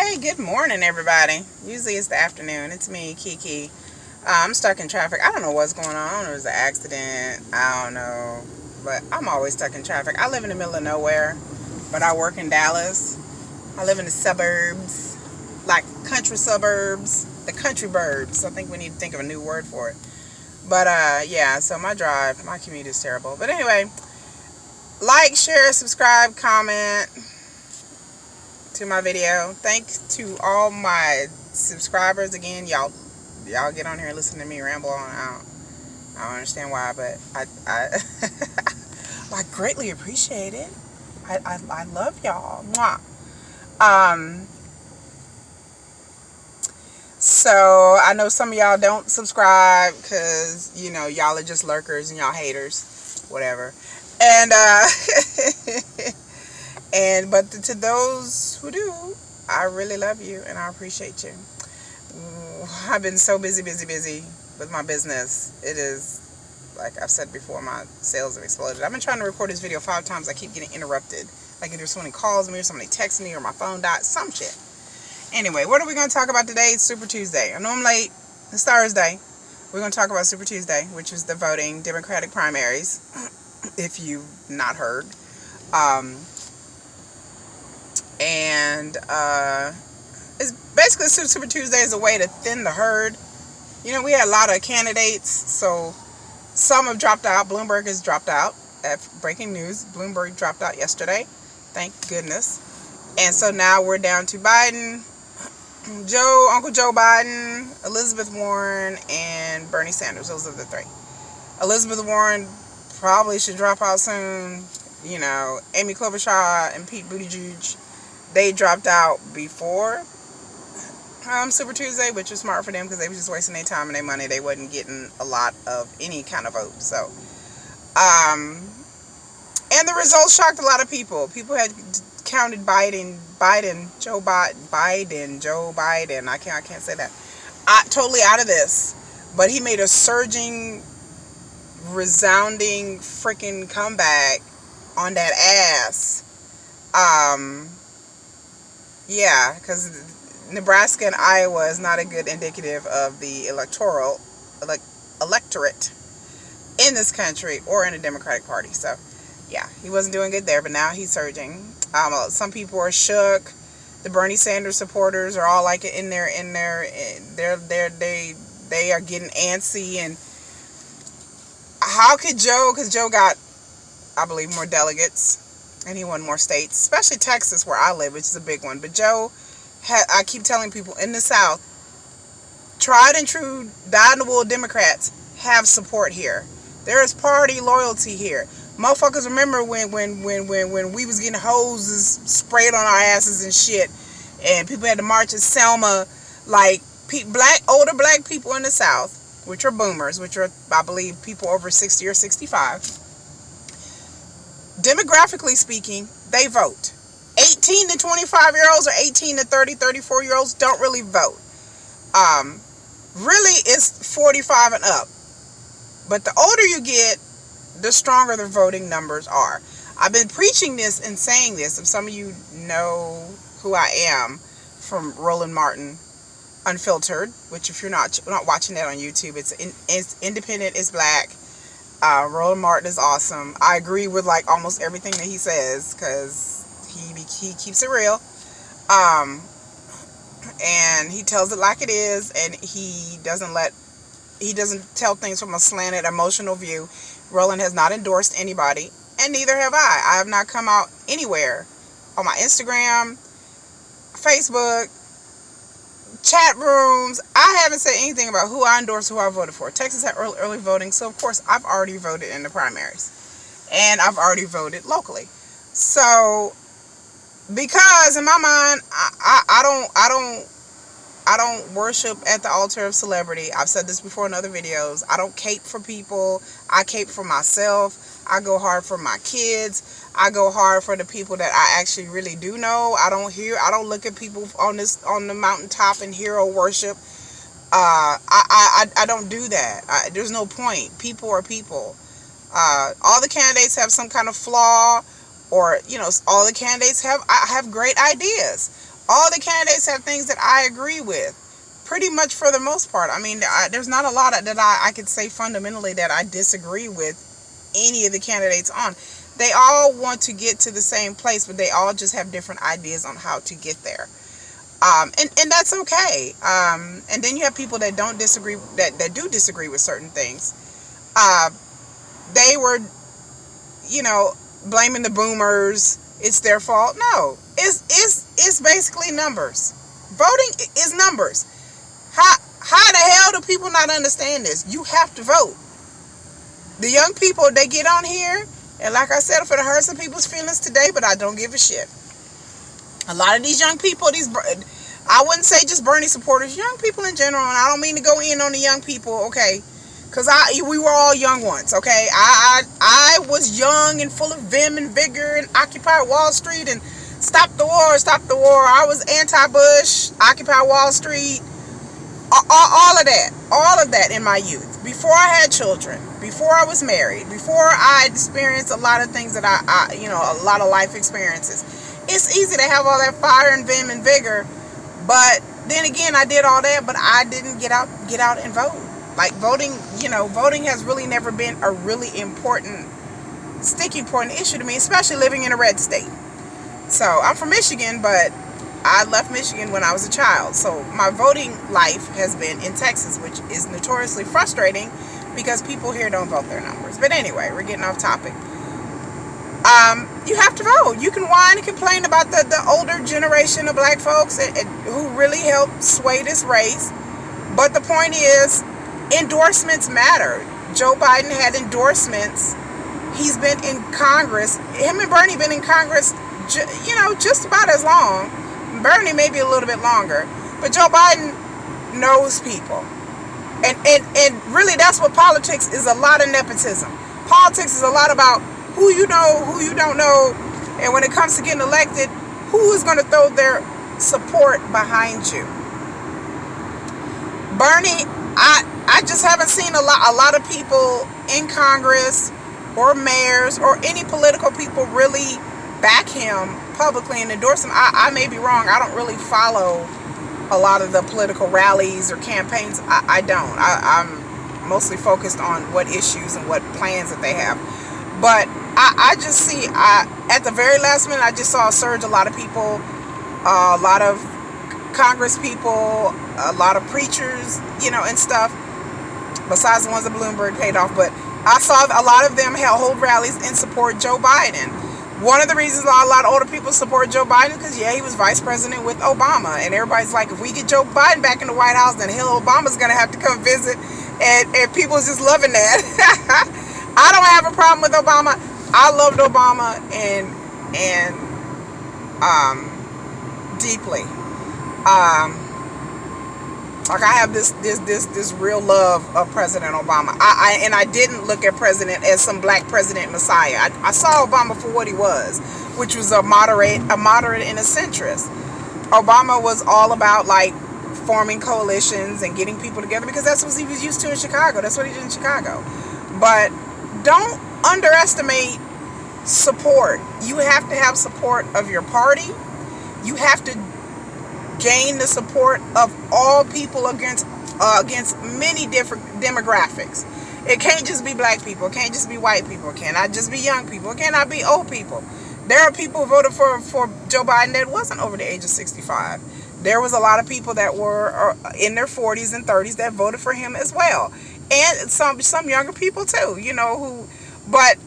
Hey, good morning, everybody. Usually it's the afternoon. It's me, Kiki. I'm stuck in traffic. I don't know what's going on. I don't know if it's an accident. I don't know. But I'm always stuck in traffic. I live in the middle of nowhere, but I work in Dallas. I live in the suburbs, like country suburbs, the country burbs. I think we need to think of a new word for it. But yeah, so my commute is terrible. But anyway, like, share, subscribe, comment to my video. Thanks to all my subscribers again. Y'all get on here and listen to me ramble on. I don't understand why, but I I greatly appreciate it. I love y'all. Mwah. So I know some of y'all don't subscribe because y'all are just lurkers and y'all haters, whatever. And but to those who do, I really love you and I appreciate you. I've been so busy with my business. It is, like I've said before, my sales have exploded. I've been trying to record this video 5 times. I keep getting interrupted. Like either somebody calls me or somebody texts me or my phone dies, some shit. Anyway, what are we going to talk about today? It's Super Tuesday. I know I'm late. It's Thursday. We're going to talk about Super Tuesday, which is the voting Democratic primaries, if you've not heard. It's basically Super Tuesday is a way to thin the herd. We had a lot of candidates, so some have dropped out. Bloomberg has dropped out. Breaking news, Bloomberg dropped out yesterday. Thank goodness. And so now we're down to Biden, Uncle Joe Biden, Elizabeth Warren, and Bernie Sanders. Those are the 3. Elizabeth Warren probably should drop out soon. Amy Klobuchar and Pete Buttigieg, they dropped out before Super Tuesday, which was smart for them because they were just wasting their time and their money. They wasn't getting a lot of any kind of vote. So, and the results shocked a lot of people. People had counted Joe Biden. I can't say that. Totally out of this, but he made a surging, resounding freaking comeback on that ass. Yeah, because Nebraska and Iowa is not a good indicative of the electorate in this country or in the Democratic Party. So, yeah, he wasn't doing good there, but now he's surging. Some people are shook. The Bernie Sanders supporters are all like in there. They are getting antsy. And how could Joe? Because Joe got, I believe, more delegates, and he won more states, especially Texas, where I live, which is a big one. But Joe I keep telling people in the South, tried and true, dyed-in-the-wool Democrats have support here. There is party loyalty here. Motherfuckers remember when we was getting hoses sprayed on our asses and shit, and people had to march at Selma, like older black people in the South, which are boomers, which are, I believe, people over 60 or 65. Demographically speaking, they vote. 18 to 25-year-olds or 18 to 30, 34-year-olds don't really vote. Really, it's 45 and up. But the older you get, the stronger the voting numbers are. I've been preaching this and saying this. If some of you know who I am from Roland Martin Unfiltered, which if you're not watching that on YouTube, it's independent, it's black. Roland Martin is awesome. I agree with like almost everything that he says because he keeps it real. And he tells it like it is, and he doesn't tell things from a slanted emotional view. Roland has not endorsed anybody, and neither have I. I have not come out anywhere on my Instagram, Facebook, chat rooms. I haven't said anything about who I endorse, who I voted for. Texas had early voting, so of course I've already voted in the primaries, and I've already voted locally. So, because in my mind, I don't worship at the altar of celebrity. I've said this before in other videos. I don't cape for people. I cape for myself. I go hard for my kids. I go hard for the people that I actually really do know. I don't look at people on the mountaintop and hero worship. I don't do that. There's no point. People are people. All the candidates have some kind of flaw, or all the candidates have great ideas. All the candidates have things that I agree with, pretty much for the most part. I mean, there's not a lot that I could say fundamentally that I disagree with any of the candidates on. They all want to get to the same place, but they all just have different ideas on how to get there. And that's okay. And then you have people that don't disagree, that do disagree with certain things. They were, blaming the boomers. It's their fault. No, it's basically numbers. Voting is numbers. How the hell do people not understand this? You have to vote. The young people, they get on here, and like I said, I'm finna hurt some people's feelings today, but I don't give a shit. A lot of these young people, I wouldn't say just Bernie supporters, young people in general, and I don't mean to go in on the young people, okay? Because we were all young once, okay? I was young and full of vim and vigor and occupied Wall Street and stop the war. I was anti-Bush, Occupy Wall Street, all of that in my youth. Before I had children, before I was married, before I experienced a lot of things that a lot of life experiences. It's easy to have all that fire and vim and vigor, but then again, I did all that, but I didn't get out and vote. Like voting has really never been a really important, sticking point issue to me, especially living in a red state. So I'm from Michigan, but I left Michigan when I was a child. So my voting life has been in Texas, which is notoriously frustrating because people here don't vote their numbers. But anyway, we're getting off topic. You have to vote. You can whine and complain about the older generation of black folks who really helped sway this race. But the point is, endorsements matter. Joe Biden had endorsements. He's been in Congress. Him and Bernie been in Congress, just about as long. Bernie maybe a little bit longer. But Joe Biden knows people. And really that's what politics is, a lot of nepotism. Politics is a lot about who you know, who you don't know. And when it comes to getting elected, who is going to throw their support behind you? Bernie, I just haven't seen a lot of people in Congress or mayors or any political people really back him publicly and endorse him. I may be wrong. I don't really follow a lot of the political rallies or campaigns. I don't. I'm mostly focused on what issues and what plans that they have. But I just see, at the very last minute, I just saw a surge. A lot of people, a lot of Congress people, a lot of preachers, and stuff, besides the ones that Bloomberg paid off. But I saw a lot of them hold rallies and support Joe Biden. One of the reasons a lot of older people support Joe Biden is because, he was vice president with Obama. And everybody's like, if we get Joe Biden back in the White House, then Obama's going to have to come visit. And people's just loving that. I don't have a problem with Obama. I loved Obama and deeply. Like I have this real love of President Obama. I didn't look at president as some black president messiah. I saw Obama for what he was, which was a moderate and a centrist. Obama was all about like forming coalitions and getting people together because that's what he was used to in Chicago. That's what he did in Chicago. But don't underestimate support. You have to have support of your party. You have to gain the support of all people against many different demographics. It can't just be black people. It can't just be white people. It cannot just be young people. It cannot be old people. There are people who voted for Joe Biden that wasn't over the age of 65. There was a lot of people that were in their 40s and 30s that voted for him as well. And some younger people too, who, but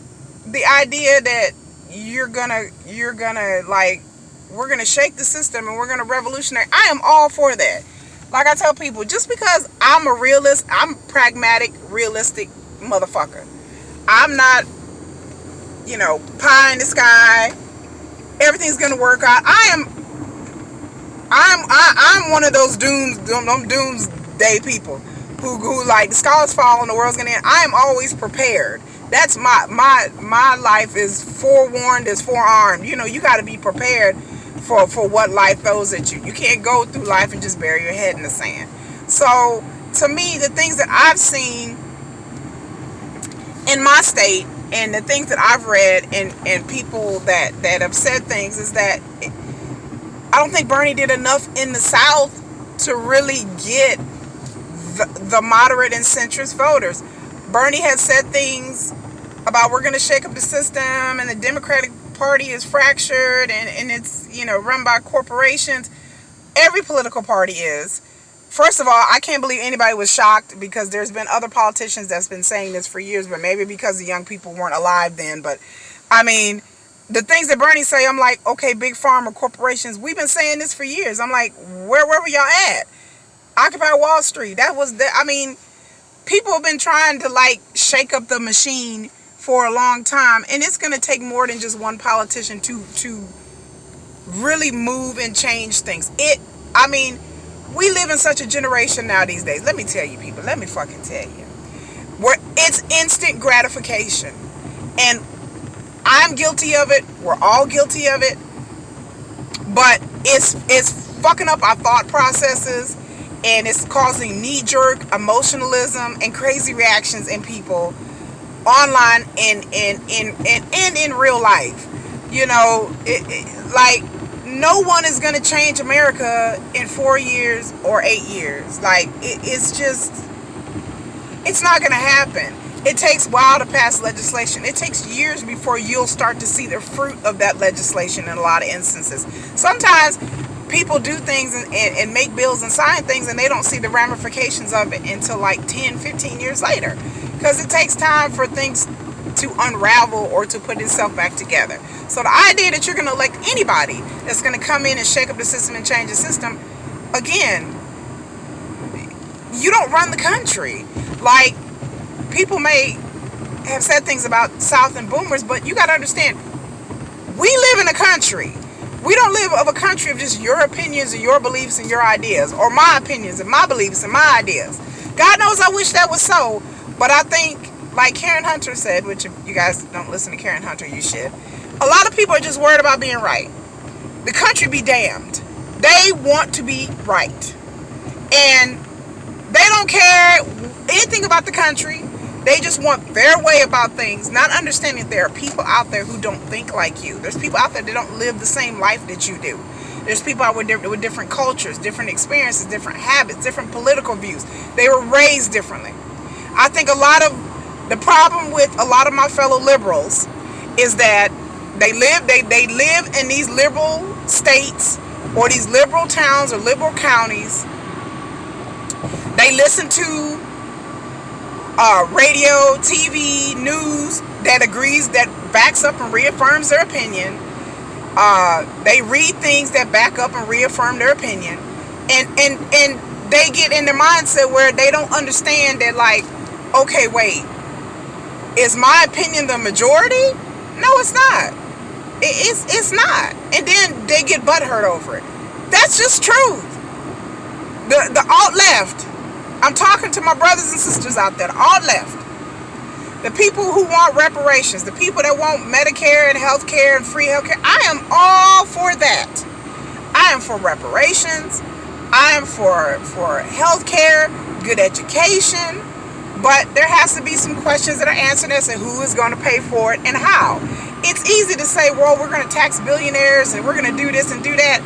the idea that you're gonna like, we're gonna shake the system and we're gonna revolutionize, I am all for that. Like I tell people, just because I'm a realist, I'm pragmatic, realistic motherfucker. I'm not, pie in the sky, everything's gonna work out. I'm one of those doomsday people who like the sky's falling, the world's gonna end. I am always prepared. That's my life is forewarned, is forearmed. You got to be prepared for what life throws at you. You can't go through life and just bury your head in the sand. So to me, the things that I've seen in my state and the things that I've read and people that have said things is that I don't think Bernie did enough in the South to really get the moderate and centrist voters. Bernie has said things about we're going to shake up the system and the Democratic Party is fractured and it's, run by corporations. Every political party is. First of all, I can't believe anybody was shocked because there's been other politicians that's been saying this for years, but maybe because the young people weren't alive then. But I mean, the things that Bernie say, I'm like, okay, big pharma corporations, we've been saying this for years. I'm like, where were y'all at? Occupy Wall Street. People have been trying to shake up the machine for a long time, and it's going to take more than just one politician to really move and change things. We live in such a generation now these days. Let me tell you, people. Let me fucking tell you. Where it's instant gratification. And I'm guilty of it. We're all guilty of it. But it's fucking up our thought processes. And it's causing knee-jerk emotionalism and crazy reactions in people online and in real life. No one is going to change America in 4 years or 8 years. It's not going to happen. It takes a while to pass legislation. It takes years before you'll start to see the fruit of that legislation in a lot of instances. Sometimes people do things and make bills and sign things and they don't see the ramifications of it until 10, 15 years later. Because it takes time for things to unravel or to put itself back together. So the idea that you're going to elect anybody that's going to come in and shake up the system and change the system, again, you don't run the country. People may have said things about South and boomers, but you got to understand, we live in a country. We don't live of a country of just your opinions and your beliefs and your ideas, or my opinions and my beliefs and my ideas. God knows I wish that was so, but I think, like Karen Hunter said, which if you guys don't listen to Karen Hunter, you should. A lot of people are just worried about being right. The country be damned. They want to be right. And they don't care anything about the country. They just want their way about things, not understanding that there are people out there who don't think like you. There's people out there that don't live the same life that you do. There's people out with different cultures, different experiences, different habits, different political views. They were raised differently. I think a lot of the problem with a lot of my fellow liberals is that they live in these liberal states or these liberal towns or liberal counties. They listen to radio, TV, news that agrees, that backs up and reaffirms their opinion. They read things that back up and reaffirm their opinion. And they get in their mindset where they don't understand that, okay, wait, is my opinion the majority? No, it's not. It's not. And then they get butthurt over it. That's just truth. The alt-left, I'm talking to my brothers and sisters out there, the alt-left, the people who want reparations, the people that want Medicare and health care and free health care, I am all for that. I am for reparations. I am for health care, good education. But there has to be some questions that are answered as to who is going to pay for it and how. It's easy to say, well, we're going to tax billionaires and we're going to do this and do that.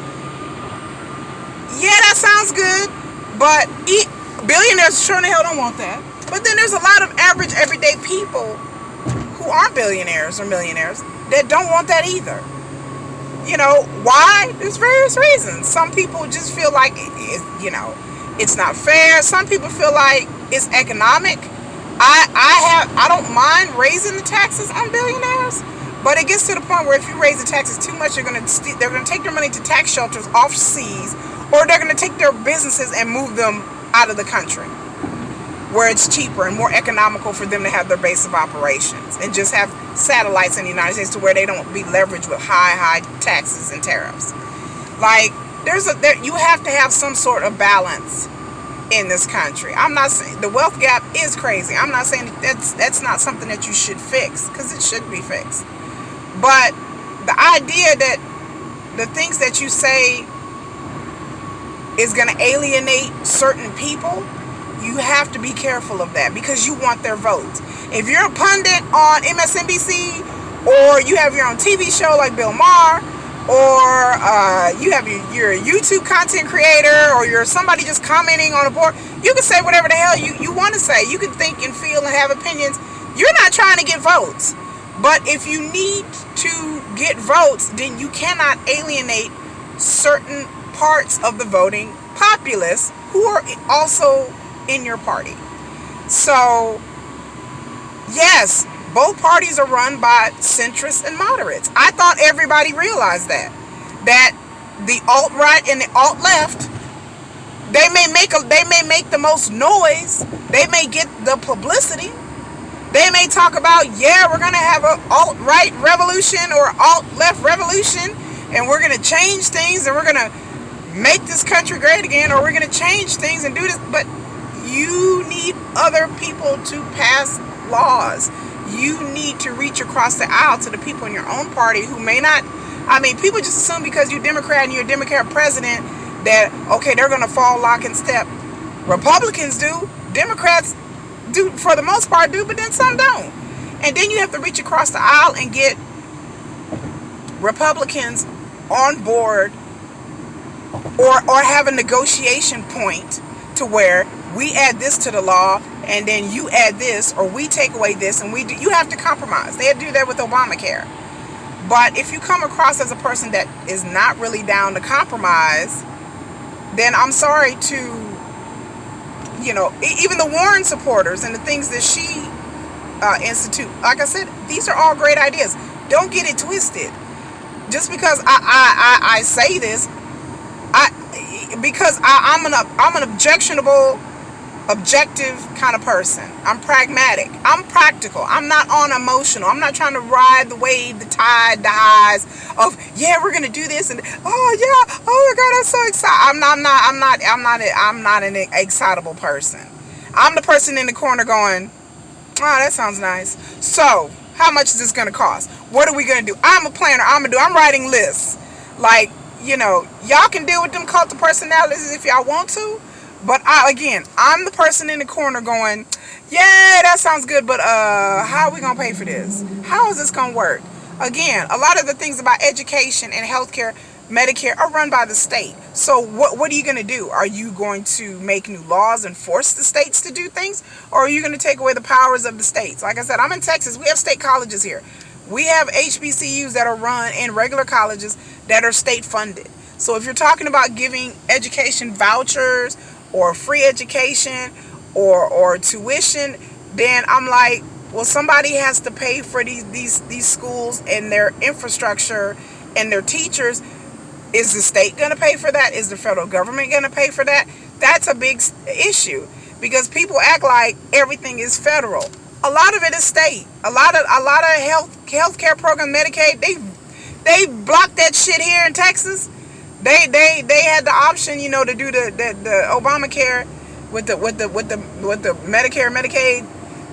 Yeah, that sounds good. But billionaires sure in the hell don't want that. But then there's a lot of average, everyday people who aren't billionaires or millionaires that don't want that either. Why? There's various reasons. Some people just feel like, it's not fair. Some people feel like it's economic. I don't mind raising the taxes on billionaires, but it gets to the point where if you raise the taxes too much, they're going to take their money to tax shelters off seas, or they're going to take their businesses and move them out of the country where it's cheaper and more economical for them to have their base of operations and just have satellites in the United States to where they don't be leveraged with high taxes and tariffs. You have to have some sort of balance in this country. I'm not saying the wealth gap is crazy. I'm not saying that's not something that you should fix, because it should be fixed. But the idea that the things that you say is going to alienate certain people, you have to be careful of that, because you want their votes. If you're a pundit on MSNBC, or you have your own TV show like Bill Maher, or you have you're a YouTube content creator, or you're somebody just commenting on a board. You can say whatever the hell you want to say. You can think and feel and have opinions. You're not trying to get votes. But if you need to get votes, then you cannot alienate certain parts of the voting populace who are also in your party. So, yes, both parties are run by centrists and moderates. I thought everybody realized that the alt-right and the alt-left, they may make the most noise, they may get the publicity, they may talk about, yeah, we're gonna have an alt-right revolution or alt-left revolution, and we're gonna change things, and we're gonna make this country great again, or we're gonna change things and do this. But you need other people to pass laws. You need to reach across the aisle to the people in your own party who may not. I mean, people just assume because you're Democrat and you're a Democrat president that, okay, they're going to fall lock and step. Republicans do. Democrats do, for the most part, do, but then some don't. And then you have to reach across the aisle and get Republicans on board, or have a negotiation point to where we add this to the law, and then you add this, or we take away this, and you have to compromise. They had to do that with Obamacare. But if you come across as a person that is not really down to compromise, then I'm sorry to, even the Warren supporters and the things that she institute. Like I said, these are all great ideas. Don't get it twisted. Just because I say this, because I'm an objective kind of person. I'm pragmatic. I'm practical. I'm not on emotional. I'm not trying to ride the wave, the tide, the highs of, yeah, we're gonna do this, and oh yeah, oh my God, I'm so excited. I'm not an excitable person. I'm the person in the corner going, oh, that sounds nice. So how much is this gonna cost? What are we gonna do? I'm a planner. I'm writing lists. Like, y'all can deal with them cult of personalities if y'all want to. But I'm the person in the corner going, yeah, that sounds good, but how are we going to pay for this? How is this going to work? Again, a lot of the things about education and healthcare, Medicare, are run by the state. So what are you going to do? Are you going to make new laws and force the states to do things? Or are you going to take away the powers of the states? Like I said, I'm in Texas. We have state colleges here. We have HBCUs that are run in regular colleges that are state funded. So if you're talking about giving education vouchers or free education or tuition, then I'm like, well, somebody has to pay for these schools and their infrastructure and their teachers. Is the state going to pay for that? Is the federal government going to pay for that? That's a big issue, because people act like everything is federal. A lot of it is state. A lot of healthcare program, Medicaid, they blocked that shit here in Texas. They had the option, to do the Obamacare with the Medicare, Medicaid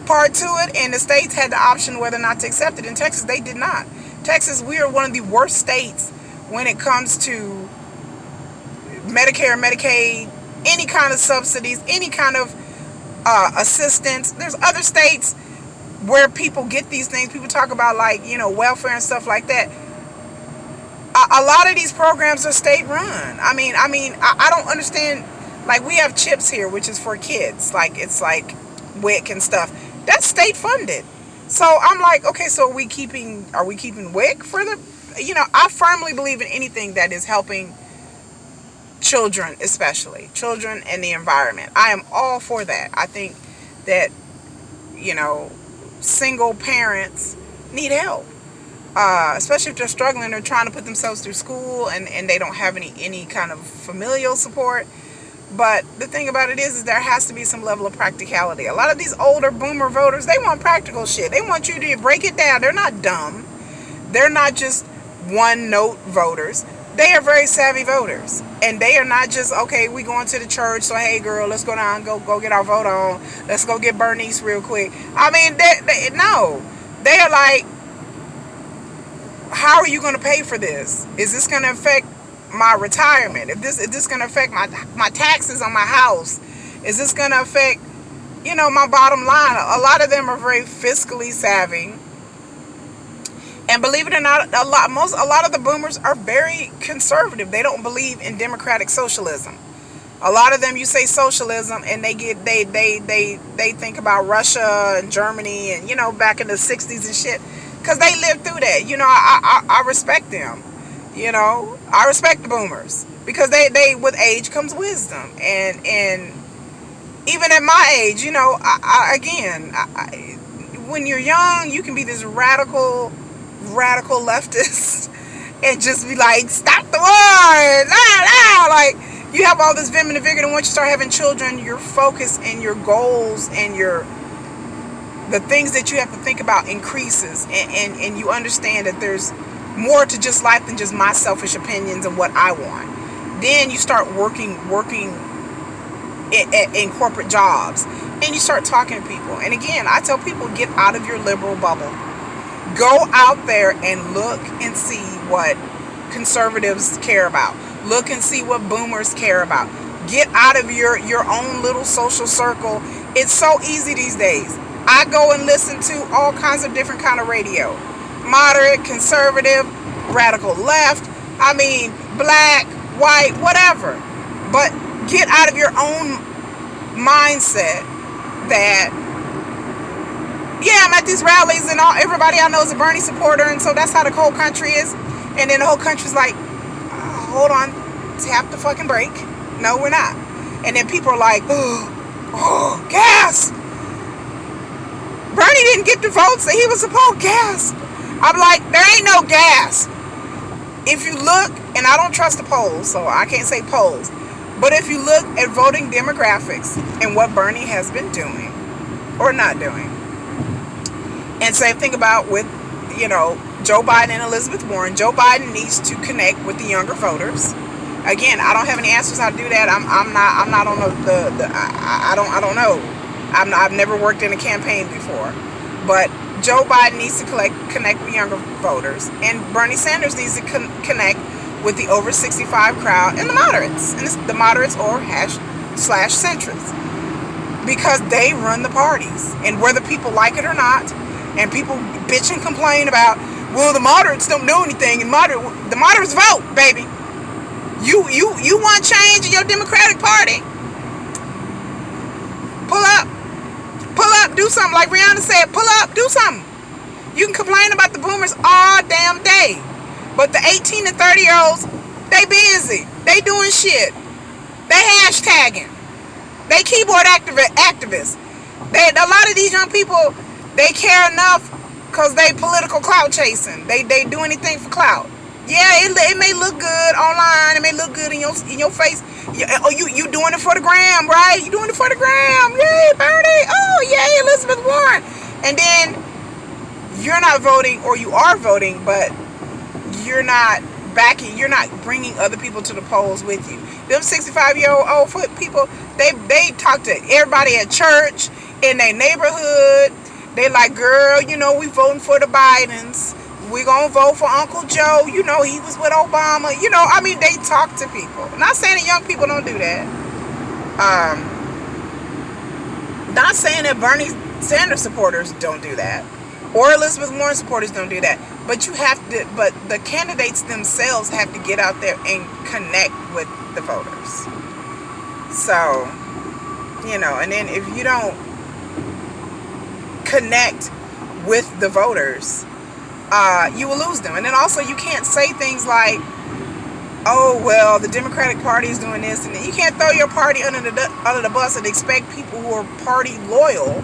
part to it, and the states had the option whether or not to accept it. In Texas, they did not. Texas, we are one of the worst states when it comes to Medicare, Medicaid, any kind of subsidies, any kind of assistance. There's other states where people get these things. People talk about, like, welfare and stuff like that. A lot of these programs are state run. I don't understand. Like, we have CHIPS here, which is for kids. Like, it's like WIC and stuff. That's state funded. So I'm like, okay, so are we keeping WIC for the, I firmly believe in anything that is helping children, especially children and the environment. I am all for that. I think that, single parents need help. Especially if they're struggling, they're trying to put themselves through school and they don't have any kind of familial support. But the thing about it is there has to be some level of practicality. A lot of these older boomer voters, they want practical shit. They want you to break it down. They're not dumb. They're not just one-note voters. They are very savvy voters. And they are not just, okay, we going to the church, so hey, girl, let's go down, go get our vote on. Let's go get Bernice real quick. No. They are like, how are you going to pay for this? Is this going to affect my retirement? Is this going to affect my taxes on my house? Is this going to affect, my bottom line? A lot of them are very fiscally savvy. And believe it or not, a lot of the boomers are very conservative. They don't believe in democratic socialism. A lot of them, you say socialism, and they think about Russia and Germany, and back in the '60s and shit, because they lived through that. I respect them. I respect the boomers because they with age comes wisdom, and even at my age, when you're young, you can be this radical leftist and just be like, stop the war, like you have all this vim and vigor, and once you start having children, your focus and your goals and the things that you have to think about increases, and you understand that there's more to just life than just my selfish opinions and what I want. Then you start working in corporate jobs, and you start talking to people. And again, I tell people, get out of your liberal bubble. Go out there and look and see what conservatives care about. Look and see what boomers care about. Get out of your own little social circle. It's so easy these days. I go and listen to all kinds of different kind of radio. Moderate, conservative, radical left, black, white, whatever. But get out of your own mindset that, yeah, I'm at these rallies and everybody I know is a Bernie supporter, and so that's how the whole country is. And then the whole country's like, hold on, tap the fucking brake. No, we're not. And then people are like, oh, gas. Bernie didn't get the votes that he was supposed. Gas. I'm like, there ain't no gas. If you look, and I don't trust the polls, so I can't say polls, but if you look at voting demographics and what Bernie has been doing or not doing, and same thing about with, Joe Biden and Elizabeth Warren. Joe Biden needs to connect with the younger voters. Again, I don't have any answers how to do that. I'm not on I don't know. I've never worked in a campaign before, but Joe Biden needs to connect with younger voters, and Bernie Sanders needs to connect with the over 65 crowd and the moderates, and it's the moderates or /centrists, because they run the parties, and whether people like it or not, and people bitch and complain about, well, the moderates don't know anything, and the moderates vote, baby. You want change in your Democratic Party? Pull up, do something. Like Rihanna said, pull up, do something. You can complain about the boomers all damn day, but the 18 and 30-year-olds, they busy. They doing shit. They hashtagging. They keyboard activists. A lot of these young people, they care enough because they political clout chasing. They do anything for clout. Yeah, it may look good online. It may look good in your face. You doing it for the gram, right? You doing it for the gram. Yay, Bernie. Oh, yay, Elizabeth Warren. And then you're not voting, or you are voting, but you're not bringing other people to the polls with you. Them 65-year-old people, they talk to everybody at church, in their neighborhood. They like, girl, we voting for the Bidens. We gonna vote for Uncle Joe. He was with Obama. They talk to people. Not saying that young people don't do that. Not saying that Bernie Sanders supporters don't do that, or Elizabeth Warren supporters don't do that. But but the candidates themselves have to get out there and connect with the voters. So, and then if you don't connect with the voters, you will lose them. And then also, you can't say things like, oh, well, the Democratic Party is doing this, and you can't throw your party under the bus and expect people who are party loyal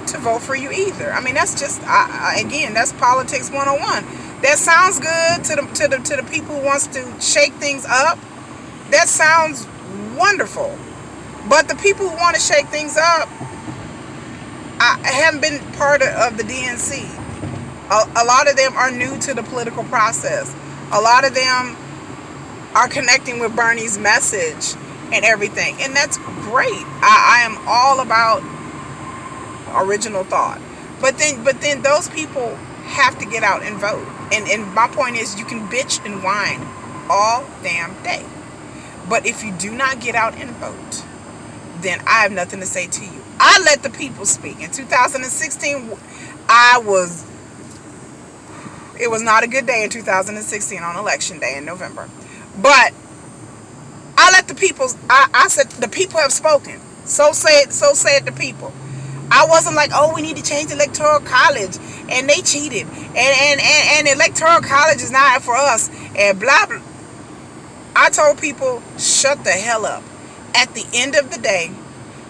to vote for you either. That's just, again, that's politics 101. That sounds good to the people who wants to shake things up. That sounds wonderful. But the people who want to shake things up, I haven't been part of the DNC. A lot of them are new to the political process. A lot of them are connecting with Bernie's message and everything, and that's great. I am all about original thought, but then those people have to get out and vote. And my point is, you can bitch and whine all damn day, but if you do not get out and vote, then I have nothing to say to you. I let the people speak. In 2016, I was It was not a good day in 2016 on election day in November. But I let the people, I said, the people have spoken. So said the people. I wasn't like, oh, we need to change the electoral college, and they cheated, and electoral college is not for us, and blah blah. I told people, shut the hell up. At the end of the day,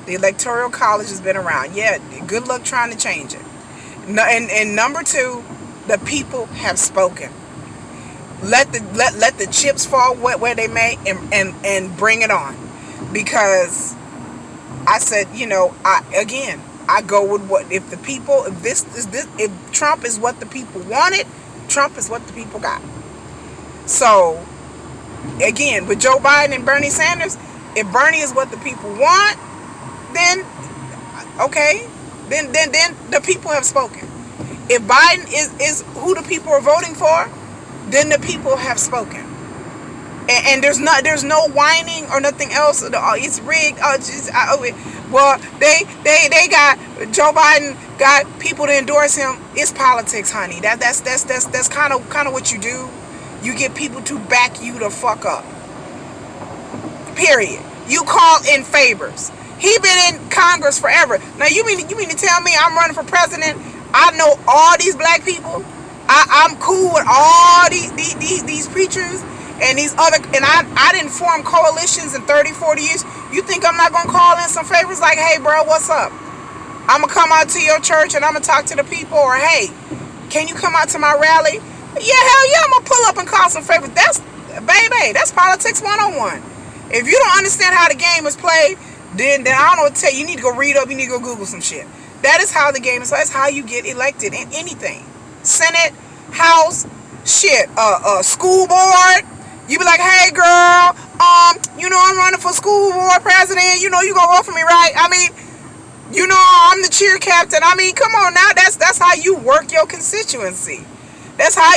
the electoral college has been around. Yeah, good luck trying to change it. No, and number two, the people have spoken. Let the chips fall where they may, and bring it on. Because I said, I go with what, if the people, if Trump is what the people wanted, Trump is what the people got. So again, with Joe Biden and Bernie Sanders, if Bernie is what the people want, then okay, then the people have spoken. If Biden is who the people are voting for, then the people have spoken. And there's no whining or nothing else. It's rigged. Well, they got, Joe Biden got people to endorse him. It's politics, honey. That's kind of what you do. You get people to back you the fuck up. Period. You call in favors. He been in Congress forever. Now you mean to tell me I'm running for president? I know all these black people. I'm cool with all these preachers and these other, and I didn't form coalitions in 30, 40 years. You think I'm not gonna call in some favors like, hey bro, what's up? I'm gonna come out to your church and I'm gonna talk to the people, or hey, can you come out to my rally? Yeah, hell yeah, I'm gonna pull up and call some favors. That's, baby, that's politics 101. If you don't understand how the game is played, then I don't know what to tell you. You need to go read up, you need to go Google some shit. That is how the game is played. That's how you get elected in anything. Senate, House, shit, school board. You be like, hey girl, I'm running for school board president. You gonna vote for me, right? I mean, I'm the cheer captain. I mean, come on now. That's how you work your constituency. That's how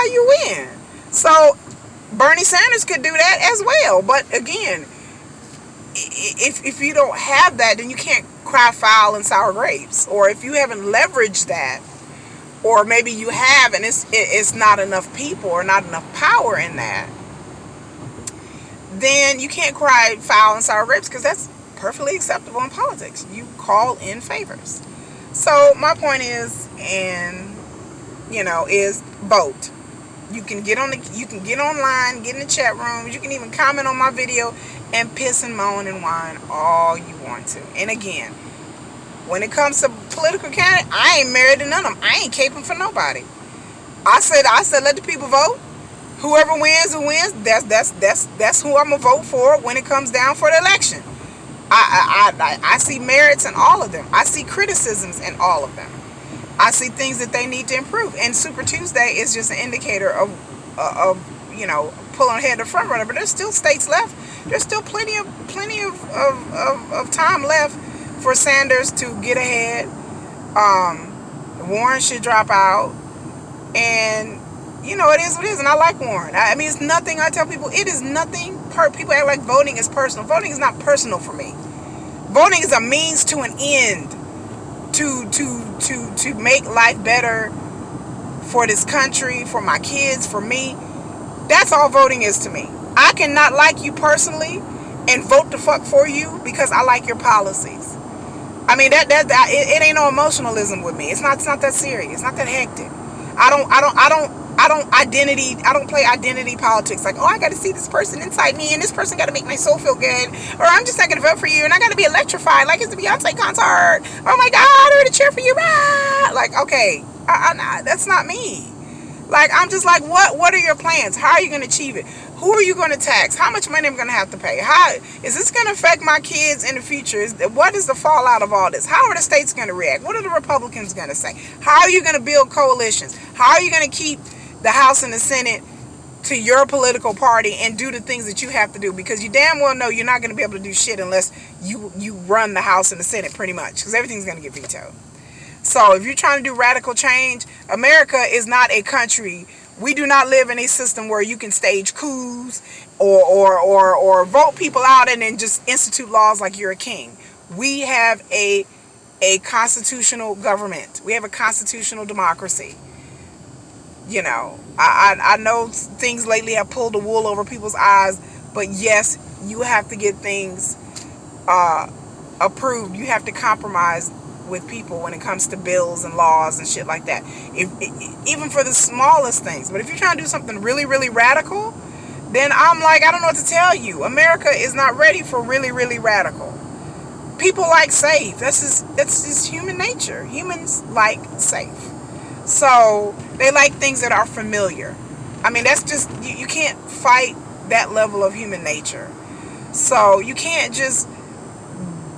you win. So Bernie Sanders could do that as well. But again, if you don't have that, then you can't cry foul and sour grapes. Or if you haven't leveraged that, or maybe you have and it's not enough people or not enough power in that, then you can't cry foul and sour grapes, because that's perfectly acceptable in politics. You call in favors. So my point is, is vote. You can get online, get in the chat rooms, you can even comment on my video and piss and moan and whine all you want to. And again, when it comes to political candidate, I ain't married to none of them. I ain't caping for nobody. I said let the people vote. Whoever wins, who wins, that's who I'm gonna vote for when it comes down for the election. I see merits in all of them. I see criticisms in all of them. I see things that they need to improve. And Super Tuesday is just an indicator of pulling ahead the front runner. But there's still states left. There's still plenty of time left for Sanders to get ahead. Warren should drop out. And it is what it is. And I like Warren. I mean, it's nothing. I tell people, it is nothing. People act like voting is personal. Voting is not personal for me. Voting is a means to an end to make life better for this country, for my kids, for me. That's all voting is to me. I cannot like you personally and vote the fuck for you because I like your policies. I mean, it ain't no emotionalism with me. It's not that serious. It's not that hectic. I don't play identity politics. Like, oh, I got to see this person inside me, and this person got to make my soul feel good, or I'm just not going to vote for you, and I got to be electrified like it's the Beyonce concert. Oh my God, I'm going to cheer for you. Ah! Like, okay, that's not me. Like, I'm just like, what are your plans? How are you going to achieve it? Who are you going to tax? How much money am I going to have to pay? How is this going to affect my kids in the future? What is the fallout of all this? How are the states going to react? What are the Republicans going to say? How are you going to build coalitions? How are you going to keep the House and the Senate to your political party and do the things that you have to do? Because you damn well know you're not going to be able to do shit unless you run the House and the Senate, pretty much, because everything's going to get vetoed. So if you're trying to do radical change, America is not a country. We do not live in a system where you can stage coups or vote people out and then just institute laws like you're a king. We have a constitutional government. We have a constitutional democracy. You know, I know things lately have pulled the wool over people's eyes, but yes, you have to get things uh, approved. You have to compromise with people when it comes to bills and laws and shit like that. Even for the smallest things. But if you're trying to do something really, really radical, then I'm like, I don't know what to tell you. America is not ready for really, really radical. People like safe. That's just human nature. Humans like safe. So they like things that are familiar. I mean, that's just, you can't fight that level of human nature. So you can't just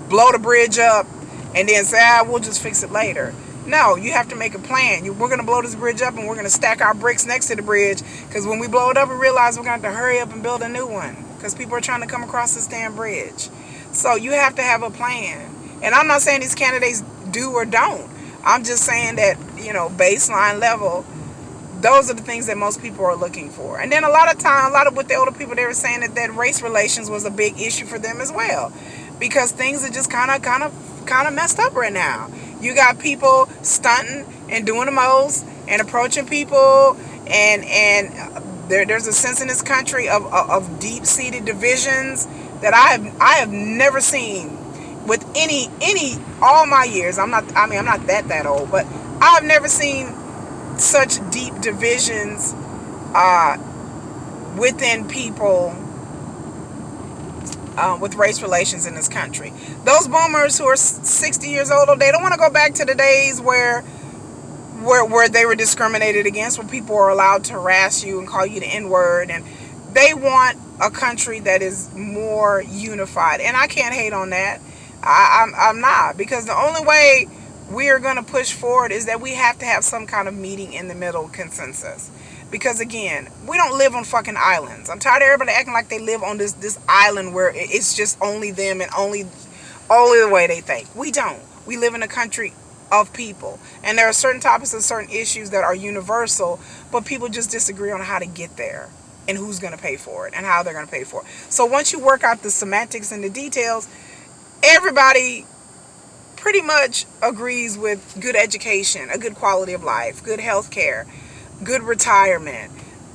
blow the bridge up and then say, we'll just fix it later. No, you have to make a plan. We're going to blow this bridge up and we're going to stack our bricks next to the bridge, because when we blow it up, we realize we're going to have to hurry up and build a new one because people are trying to come across this damn bridge. So you have to have a plan. And I'm not saying these candidates do or don't. I'm just saying that, baseline level, those are the things that most people are looking for. And then a lot of with the older people, they were saying that race relations was a big issue for them as well, because things are just kind of messed up right now. You got people stunting and doing the most and approaching people, and there's a sense in this country of deep-seated divisions that I have never seen with any all my years. I'm not that old, but I've never seen such deep divisions within people with race relations in this country. Those boomers who are 60 years old, they don't want to go back to the days where they were discriminated against, where people were allowed to harass you and call you the N-word. And they want a country that is more unified. And I can't hate on that. I'm not, because the only way we are going to push forward is that we have to have some kind of meeting in the middle consensus. Because again, we don't live on fucking islands. I'm tired of everybody acting like they live on this island where it's just only them and only the way they think. We don't. We live in a country of people. And there are certain topics and certain issues that are universal, but people just disagree on how to get there and who's going to pay for it and how they're going to pay for it. So once you work out the semantics and the details, everybody pretty much agrees with good education, a good quality of life, good health care, good retirement,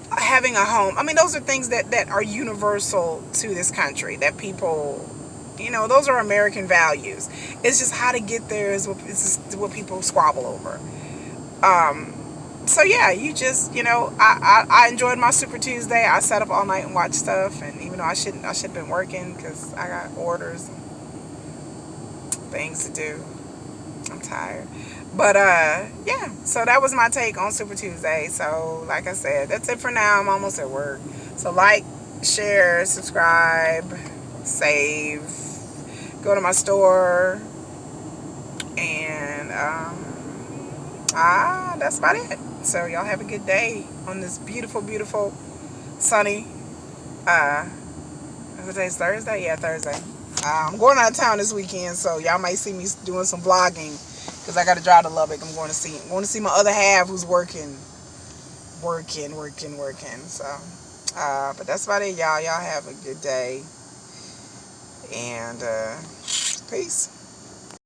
having a home. I mean, those are things that are universal to this country, that people, those are American values. It's just how to get there is what people squabble over. So yeah, you just, I enjoyed my Super Tuesday. I sat up all night and watched stuff, and even though I should have been working because I got orders and things to do, I'm tired. But yeah, so that was my take on Super Tuesday. So like I said, that's it for now. I'm almost at work. So like, share, subscribe, save, go to my store, and that's about it. So y'all have a good day on this beautiful, beautiful, sunny, today's Thursday? Yeah, Thursday. I'm going out of town this weekend, so y'all might see me doing some vlogging, because I got to drive to Lubbock. I'm going to see my other half who's working. So, but that's about it, y'all. Y'all have a good day, and peace.